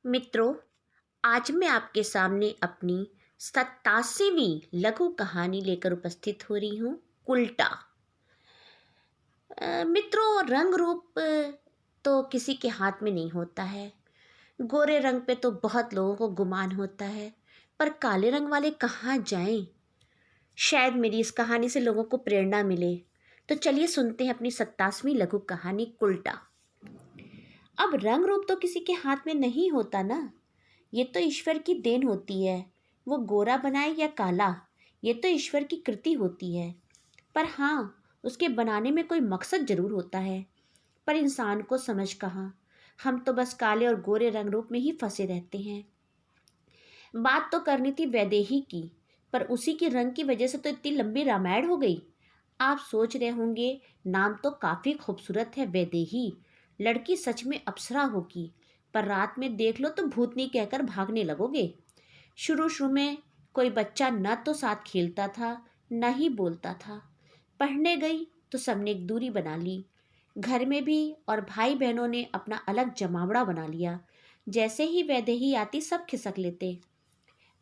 मित्रों, आज मैं आपके सामने अपनी 87वीं लघु कहानी लेकर उपस्थित हो रही हूँ। उल्टा। मित्रों, रंग रूप तो किसी के हाथ में नहीं होता है। गोरे रंग पे तो बहुत लोगों को गुमान होता है, पर काले रंग वाले कहाँ जाएं? शायद मेरी इस कहानी से लोगों को प्रेरणा मिले। तो चलिए सुनते हैं अपनी 87वीं लघु कहानी उल्टा। अब रंग रूप तो किसी के हाथ में नहीं होता ना, ये तो ईश्वर की देन होती है। वो गोरा बनाए या काला, ये तो ईश्वर की कृति होती है। पर हाँ, उसके बनाने में कोई मकसद जरूर होता है। पर इंसान को समझ कहाँ, हम तो बस काले और गोरे रंग रूप में ही फंसे रहते हैं। बात तो करनी थी वैदेही की, पर उसी की रंग की वजह से तो इतनी लंबी रामायण हो गई। आप सोच रहे होंगे, नाम तो काफ़ी खूबसूरत है वैदेही, लड़की सच में अप्सरा होगी, पर रात में देख लो तो भूतनी कहकर भागने लगोगे। शुरू शुरू में कोई बच्चा न तो साथ खेलता था, न ही बोलता था। पढ़ने गई तो सबने एक दूरी बना ली। घर में भी और भाई बहनों ने अपना अलग जमावड़ा बना लिया। जैसे ही वैदेही आती सब खिसक लेते।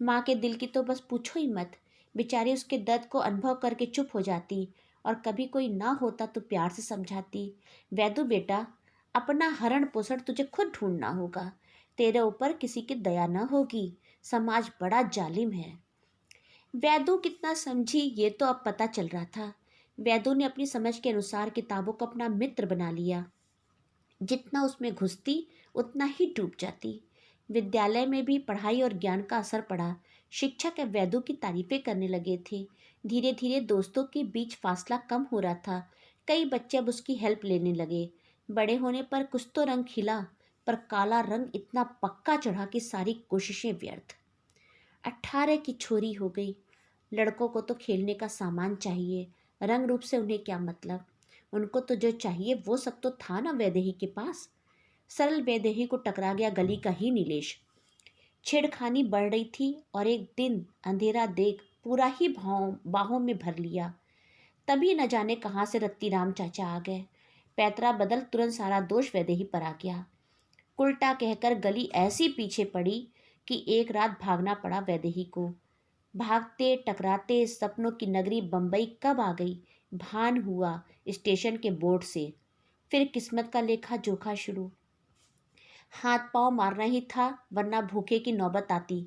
माँ के दिल की तो बस पूछो ही मत। बेचारी उसके दर्द को अनुभव करके चुप हो जाती, और कभी कोई ना होता तो प्यार से समझाती, वैदू बेटा, अपना हरण पोषण तुझे खुद ढूंढना होगा। तेरे ऊपर किसी की दया न होगी। समाज बड़ा जालिम है। वैदू कितना समझी ये तो अब पता चल रहा था। वैदू ने अपनी समझ के अनुसार किताबों को अपना मित्र बना लिया। जितना उसमें घुसती उतना ही डूब जाती। विद्यालय में भी पढ़ाई और ज्ञान का असर पड़ा। शिक्षक वैदू की तारीफें करने लगे थे। धीरे धीरे दोस्तों के बीच फासला कम हो रहा था। कई बच्चे अब उसकी हेल्प लेने लगे। बड़े होने पर कुछ तो रंग खिला, पर काला रंग इतना पक्का चढ़ा कि सारी कोशिशें व्यर्थ। 18 की छोरी हो गई। लड़कों को तो खेलने का सामान चाहिए, रंग रूप से उन्हें क्या मतलब। उनको तो जो चाहिए वो सब तो था ना वैदेही के पास। सरल वैदेही को टकरा गया गली का ही नीलेश। छेड़खानी बढ़ रही थी और एक दिन अंधेरा देख पूरा ही बाहों में भर लिया। तभी न जाने कहाँ से रत्तीराम चाचा आ गए। पैतरा बदल तुरंत सारा दोष वैदेही पर आ गया। उल्टा कहकर गली ऐसी पीछे पड़ी कि एक रात भागना पड़ा वैदेही को। भागते टकराते सपनों की नगरी बंबई कब आ गई, भान हुआ स्टेशन के बोर्ड से। फिर किस्मत का लेखा जोखा शुरू। हाथ पांव मारना ही था, वरना भूखे की नौबत आती।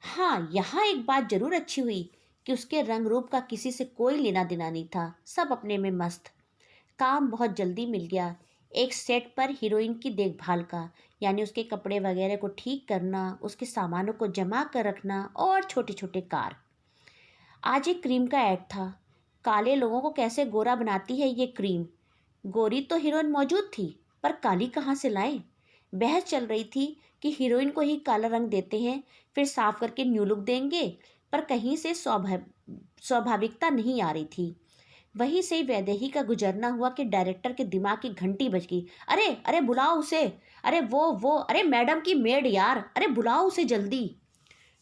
हाँ, यहाँ एक बात जरूर अच्छी हुई कि उसके रंग रूप का किसी से कोई लेना देना नहीं था। सब अपने में मस्त। काम बहुत जल्दी मिल गया। एक सेट पर हीरोइन की देखभाल का, यानी उसके कपड़े वगैरह को ठीक करना, उसके सामानों को जमा कर रखना, और छोटे छोटे कार। आज एक क्रीम का ऐड था। काले लोगों को कैसे गोरा बनाती है ये क्रीम। गोरी तो हीरोइन मौजूद थी, पर काली कहाँ से लाएं। बहस चल रही थी कि हीरोइन को ही काला रंग देते हैं, फिर साफ करके न्यू लुक देंगे, पर कहीं से स्वाभाविकता नहीं आ रही थी। वहीं से वैदेही का गुजरना हुआ कि डायरेक्टर के दिमाग की घंटी बज गई। अरे अरे बुलाओ उसे, अरे वो अरे मैडम की मेड यार, अरे बुलाओ उसे जल्दी।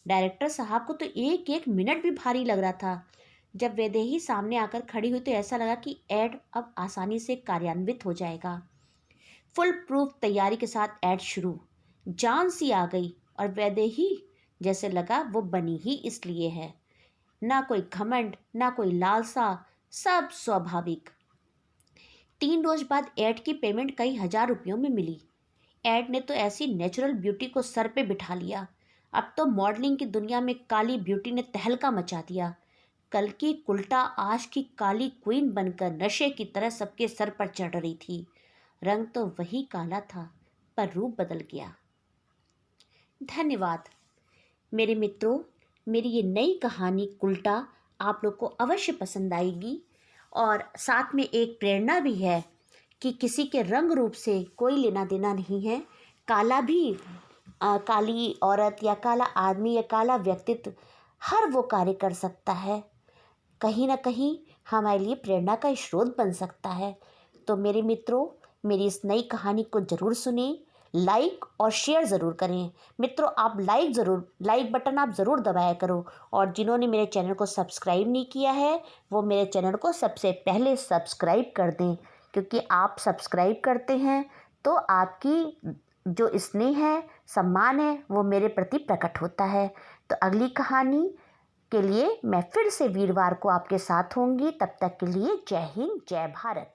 डायरेक्टर साहब को तो एक एक मिनट भी भारी लग रहा था। जब वैदेही सामने आकर खड़ी हुई तो ऐसा लगा कि ऐड अब आसानी से कार्यान्वित हो जाएगा। फुल प्रूफ तैयारी के साथ ऐड शुरू। जान सी आ गई, और वैदेही जैसे लगा वो बनी ही इसलिए है। ना कोई घमंड, ना कोई लालसा, सब स्वाभाविक। 3 रोज बाद ऐड की पेमेंट कई हजार रुपयों में मिली। ऐड ने तो ऐसी नेचुरल ब्यूटी को सर पे बिठा लिया। अब तो मॉडलिंग की दुनिया में काली ब्यूटी ने तहलका मचा दिया। कल की उल्टा आज की काली क्वीन बनकर नशे की तरह सबके सर पर चढ़ रही थी। रंग तो वही काला था, पर रूप बदल गया। धन्यवाद मेरे मित्रों। मेरी ये नई कहानी उल्टा आप लोग को अवश्य पसंद आएगी, और साथ में एक प्रेरणा भी है कि किसी के रंग रूप से कोई लेना देना नहीं है। काला भी काली औरत या काला आदमी या काला व्यक्तित्व हर वो कार्य कर सकता है, कहीं ना कहीं हमारे लिए प्रेरणा का स्रोत बन सकता है। तो मेरे मित्रों, मेरी इस नई कहानी को ज़रूर सुनें, लाइक और शेयर ज़रूर करें। मित्रों, आप लाइक बटन आप ज़रूर दबाया करो, और जिन्होंने मेरे चैनल को सब्सक्राइब नहीं किया है वो मेरे चैनल को सबसे पहले सब्सक्राइब कर दें, क्योंकि आप सब्सक्राइब करते हैं तो आपकी जो स्नेह है, सम्मान है, वो मेरे प्रति प्रकट होता है। तो अगली कहानी के लिए मैं फिर से वीरवार को आपके साथ होंगी। तब तक के लिए जय हिंद, जय भारत।